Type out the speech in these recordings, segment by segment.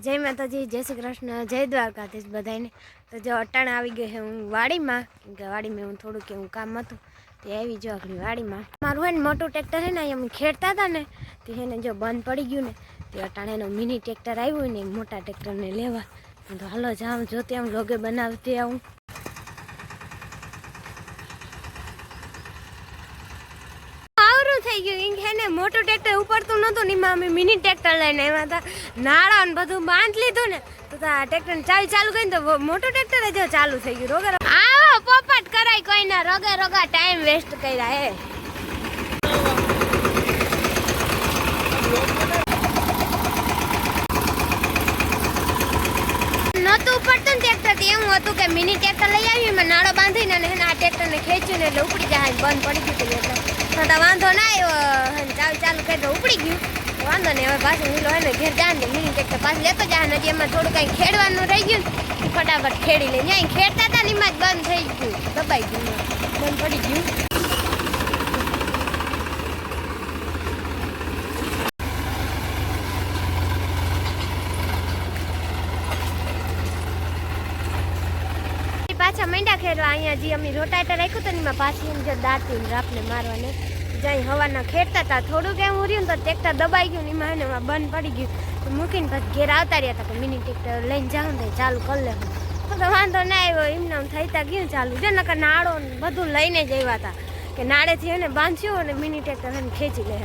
जय माताजी, जय श्री कृष्ण, जय द्वारकाधीश बधाने। तो जो अटाणे આવી गई है हूँ वाड़ी में, क्योंकि वाड़ी में हूँ थोड़ू के काम हतुं तो आई जो अपनी वाड़ी में मारू है मोटू ट्रेक्टर है ने अमे खेड़ता था ने तो है जो बंद पड़ी गયું ने तो अटाणे मिनी ट्रेक्टर आव्યું ने मोटा ट्रेक्टर ने लेवा तो हालो जाऊँ जोते आऊँ लोगे बनावती आऊँ। થઈ ગયું હે ને મોટું ટ્રેક્ટર ઉપડતું નહોતું ને એમાં અમે મિની ટ્રેક્ટર લઈને આવ્યા હતા નાળા ને બધું બાંધ લીધું ને તો આ ટ્રેક્ટર ચાલુ કરીને તો મોટું ટ્રેક્ટર જ ચાલુ થઈ ગયું રોગે આવો પોપટ કરાય કોઈ ના રોગે રોગા ટાઈમ વેસ્ટ કર્યા હે નહોતું ઉપડતું ને ટ્રેક્ટર એવું હતું કે મિની ટ્રેક્ટર લઈ આવી એમાં નાળો બાંધીને આ ટ્રેક્ટરને ખેંચ્યું ને એટલે ઉપડી જાય બંધ પડી ગયું એટલે તો વાંધો ના આવ્યો ચાલુ કરી તો ઉપડી ગયું વાંધો નહીં હવે પાછું નીલો હોય ને ઘેર જાય ને મિની ટ્રેક્ટર પાછું લેતો જાય નદી એમાં થોડું કંઈ ખેડવાનું રહી ગયું ને ફટાફટ ખેડી લઈને અહીં ખેડતા હતા ને એમાં જ બંધ થઈ ગયું દબાઈ ગયું બંધ પડી ગયું। પાછા મંડા ખેડવા અહીંયા જે અમે રોટાટર રાખ્યું હતું ને એમાં પાછી એમ જો દાંતી રાપને મારવાને જઈ હવાના ખેડતા હતા થોડુંક એવું રહ્યું તો ટ્રેક્ટર દબાઈ ગયું ને એમાં એને બંધ પડી ગયું તો મૂકીને પછી ઘેર આવતા રહ્યા હતા કે મિની ટ્રેક્ટર લઈને જાઉં તો ચાલુ કરી લેવું તો વાંધો ના આવ્યો એમને થઈતા ગયું ચાલુ જો નકર નાળો બધું લઈને જ આવ્યા હતા કે નાળેથી એને બાંધ્યું અને મિની ટ્રેક્ટર એને ખેંચી લે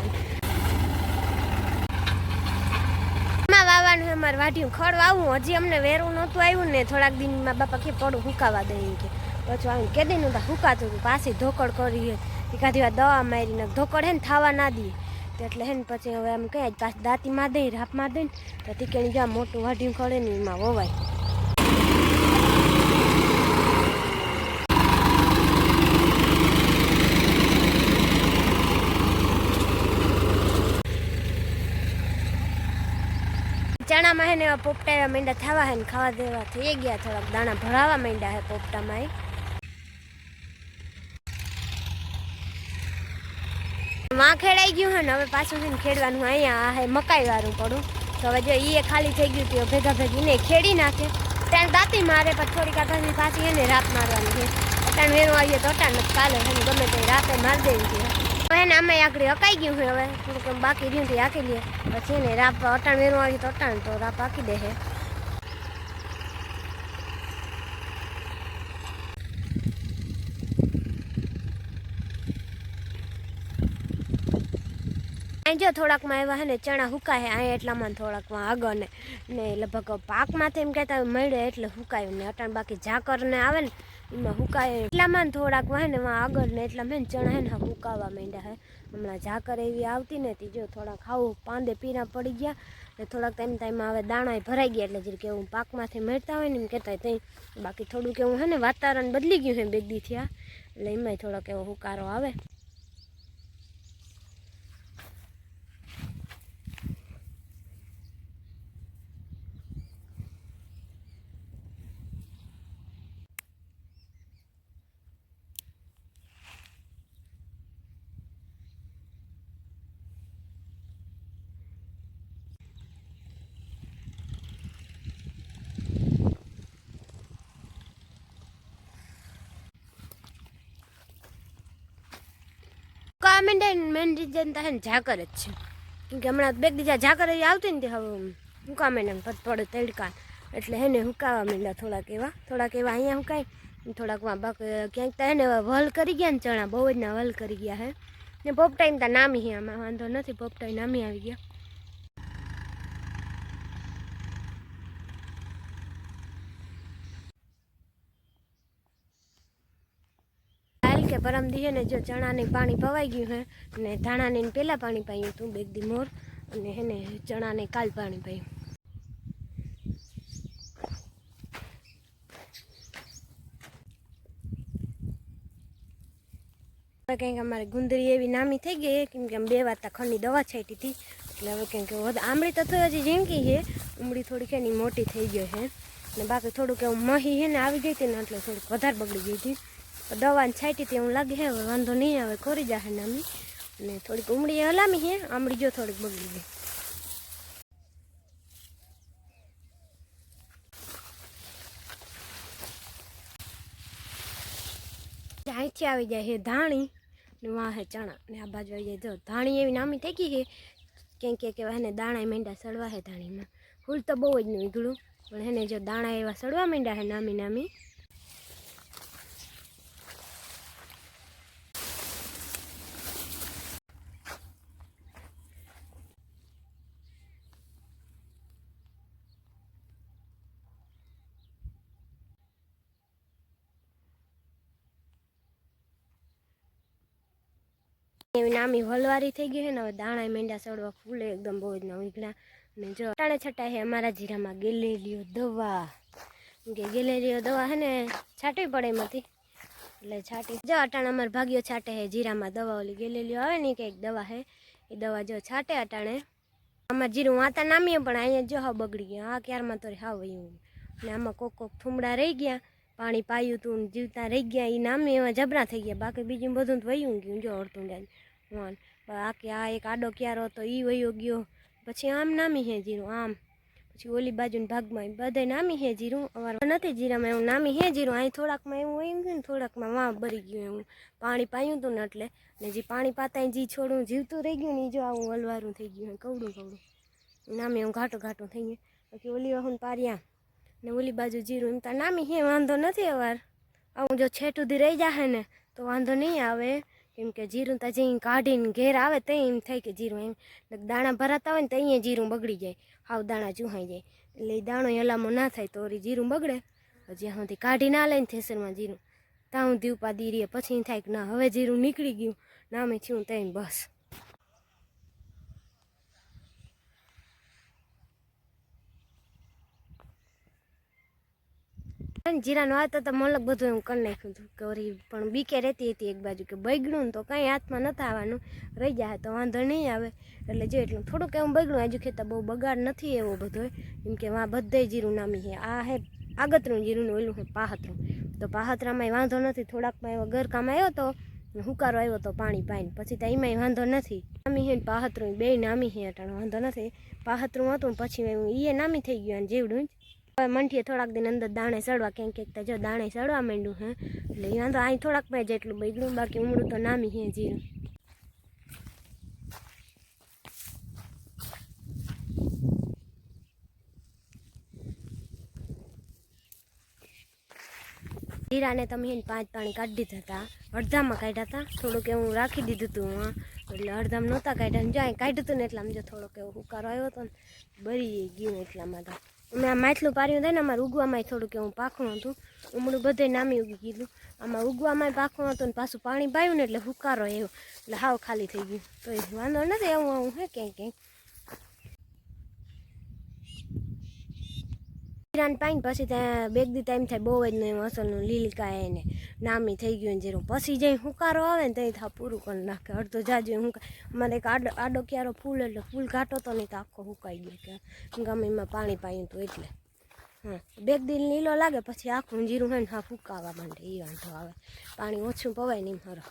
વાવાનું અમારે વાઢ્યું ખડ વાવું હજી અમને વેરું નહોતું આવ્યું ને થોડાક દિનમાં બાપા કે પડું હુકાવા દઈએ કે પછી આવીને કે દઈને તો હુકાતું હતું પાછી ધોકડ કરીએ એકાદી વાર દવા મારીને ધોકડ હે ને થવા ના દઈએ એટલે હે ને પછી હવે એમ કહે પાછી દાંતી માં દઈ રાપ માં દઈને તો તીકેણી જ્યાં મોટું વાઢ્યું ખડે ને એમાં વવાય। ચણામાં હે ને પોપટા માંડ્યા થવા હે ને ખાવા દેવા થઈ ગયા થોડાક દાણા ભરાવા માંડ્યા હે પોપટામાં માં ખેડાઈ ગયું હે ને હવે પાછું છે ને ખેડવાનું અહીંયા હે મકાઈ વાળું પડું તો હવે જો એ ખાલી થઈ ગયું તો ભેગા ભેગી ને ખેડી નાખે ત્યાં દાંતી મારે પછી થોડીક આધારની પાછી એને રાત મારવાની છે અટાણ વેરું આવીએ તો અટાણ કાલે હે ગમે તે રાતે મારી દેવી છે હવે ને અમે આગળ હકાઈ ગયું છે હવે થોડુંક બાકી રહ્યું તે હાકી લઈએ પછી એને રાપ અટાણ વેરું આવી તો અટાણ તો રાપ હાકી દે હે। જો થોડાકમાં એવા હે ને ચણા હુકાય અહીંયા એટલામાં થોડાકમાં આગળ ને લગભગ પાકમાંથી એમ કહેતા મળે એટલે હુકાયું ને અટાણ બાકી ઝાકરને આવે ને એમાં હુકાય એટલામાં થોડાક હે ને એમાં આગળ ને એટલામાં ને ચણા હે ને હુકાવા માંડ્યા હે હમણાં ઝાકર એવી આવતી નથી જો થોડાક ખાવું પાંદે પીરા પડી ગયા ને થોડાક ટાઈમમાં હવે દાણા ભરાઈ ગયા એટલે જરીક એવું પાકમાંથી મળતા હોય ને એમ કહેતા ત્યાં બાકી થોડુંક એવું હે ને વાતાવરણ બદલી ગયું છે બે દી થયા એટલે એમાંય થોડોક એવો હુકારો આવે। મેન રીઝન તો હે ને ઝાકર જ છે કેમકે હમણાં બે દીધા ઝાકર આવતી ને હવે હુકા માંડ્યા પત પડે તડકા એટલે હે ને હુકાવા માંડ્યા થોડાક એવા અહીંયા હુકાય થોડાક બાકી ક્યાંક તો હે ને વલ કરી ગયા ને ચણા બહુ જ ના વલ કરી ગયા હે ને પોપટાઈને તો નામી હે આમાં વાંધો નથી પોપટાઈ નામી આવી ગયા। કે પરમ દી હે ને જો ચણાને પાણી પવાઈ ગયું હે ને ધાણાને પહેલાં પાણી પાયું હતું બે દી મોર અને હે ને ચણાને કાલ પાણી પાયું। હવે કંઈક અમારે ગુંદરી એવી નામી થઈ ગઈ કેમ કે બે વાર ખંડની દવા છાંટી હતી એટલે હવે કંઈક આંબળી તો થઈ હજી ઝીણકી છે ઉમળી થોડીક એની મોટી થઈ ગઈ છે ને બાકી થોડુંક એવું મહી છે ને આવી ગઈ હતી ને એટલે થોડીક વધારે બગડી ગઈ હતી દવા છાંટી હતી એવું લાગે હે વાંધો નહીં આવે કરી જાહે નામી ને થોડીક ઉમળી હલામી હે આમળી જો થોડીક બગડી ગઈ। અહીંથી આવી જાય છે ધાણી ને વાં હે ચણા ને આ બાજુ આવી જાય જો ધાણી એવી નામી થઈ ગઈ છે ક્યાંક કહેવાય ને દાણા માંડ્યા સડવા છે ધાણીમાં ફૂલ તો બહુ જ નીકળ્યું પણ એને જો દાણા એવા સડવા માંડ્યા છે નામી નામી એવી નામી વલવારી થઈ ગઈ છે ને હવે દાણા માંડ્યા સડવા ફૂલે એકદમ બહુ જ ના ઉગલા ને જો અટાણે છટા છે અમારા જીરામાં ગેલેરીઓ દવા કે ગેલેરીઓ દવા છે ને છાંટવી પડે એમાંથી એટલે છાંટી જો અટાણે અમારે ભાગ્યો છાંટે છે જીરામાં દવા ઓલી ગેલેરીઓ આવે ને કંઈક દવા છે એ દવા જો છાંટે અટાણે અમારે જીરું વાતા નામીએ પણ અહીંયા જો હાવ બગડી ગયા આ ક્યારમાં તો હાવ એવું ને આમાં કોક થૂમડા રહી ગયા પાણી પાયું તું જીવતા રહી ગયા એ નામી એવા જબરા થઈ ગયા બાકી બીજું બધું તો વયું ગયું જો અડધું જાય આકે આ એક આડો ક્યારો હતો એ વયો ગયો પછી આમ નામી હે જીરું આમ પછી ઓલી બાજુના ભાગમાં બધે નામી હે જીરું અમારે નથી જીરામાં એવું નામી હે જીરું અહીં થોડાકમાં એવું વયું ગયું ને થોડાકમાં વાં ભરી ગયું એવું પાણી પાયું હતું ને એટલે ને જે પાણી પાતા જે છોડું જીવતું રહી ગયું ને એ જો આવું હલવારું થઈ ગયું કવડું નામી એવું ઘાટું થઈ ગયું બાકી ઓલી વાહું પાર્યા ને ઓલી બાજુ જીરું એમ તો નામી હે વાંધો નથી અવાર આવું જો છેટ સુધી રહી જાય ને તો વાંધો નહીં આવે કેમ કે જીરું તો જઈ કાઢીને ઘેર આવે તો એમ થાય કે જીરું એમ દાણા ભરાતા હોય ને તો અહીંયા જીરું બગડી જાય હાવ દાણા ચૂહાઈ જાય એટલે એ દાણો હલામો ના થાય તો વળી જીરું બગડે જ્યાં સુધી કાઢી ના લે ને થેસરમાં જીરું ત્યાં સુધી ઉપાદી રહે પછી થાય કે ના હવે જીરું નીકળી ગયું નામે થયું તઈને બસ જીરાનો આવતો તો મલક બધું એમ કરી નાખ્યું હતું કરી પણ બીકે રહેતી હતી એક બાજુ કે બગડ્યું ને તો કાંઈ હાથમાં નતા આવવાનું રહી જાય તો વાંધો નહીં આવે એટલે જો એટલું થોડુંક એવું બગડ્યું આજુ ખેતર બહુ બગાડ નથી એવો બધો એમ કે વાં બધે જીરું નામી છે આ હે આગતરું જીરું ઓલું છે પાહતરું તો પાહતરામાં વાંધો નથી થોડાકમાં એવો ગરકામ આવ્યો તો હુકારો આવ્યો તો પાણી પાઈને પછી તો એમાંય વાંધો નથી નામી છે ને પાહતરું બે નામી છે અટાણે વાંધો નથી પાહતરું હતું પછી એ નામી થઈ ગયું અને જેવડું જ હવે મંઠીએ થોડાક દિન અંદર દાણે સડવા ક્યાંક તો જો દાણે સડવા માંડ્યું હે એટલે એ વાંધો અહીં થોડાક મેં જેટલું બગડ્યું બાકી ઉમડું તો નામી હે જીરું જીરાને તમે એને 5 પાણી કાઢી દીધા હતા અડધામાં કાઢ્યા હતા થોડુંક એવું રાખી દીધું હતું એટલે અડધામાં નહોતા કાઢ્યા જો અહીં કાઢ્યું હતું ને એટલામાં જો થોડોક એવો હુકારો આવ્યો હતો ને બરી ગયું એટલામાં તો અમે આ માછલું પાર્યું થાય ને અમારે ઉગવામાં થોડુંક એવું પાખું હતું ઉમડું બધે નામી ઉગી ગયેલું આમાં ઉગવામાં પાખું હતું ને પાછું પાણી પાયું ને એટલે હુકારો આવ્યો એટલે હાવ ખાલી થઈ ગયું તો એ વાંધો નથી એવું આવું હે ક્યાંય જીરાને પાઈને પછી ત્યાં બેગ દી ટાઈમ થાય બહુ જ નહીં અસલનું લીલકા એને નામી થઈ ગયું જીરું પછી જઈ હુકારો આવે ને ત્યાં થા પૂરું કરી નાખે અડધો જાજુ અમારે એક આડો ક્યારો ફૂલ એટલે ફૂલ ઘાટો તો નહીં તો આખો હુકાઈ ગયો કે ગમે એમાં પાણી પાયું હતું એટલે હા બેગ દી લીલો લાગે પછી આખું જીરું હોય ને હા ફૂકાવા માંડે એ વાંધો આવે પાણી ઓછું પવાય નહીં મારો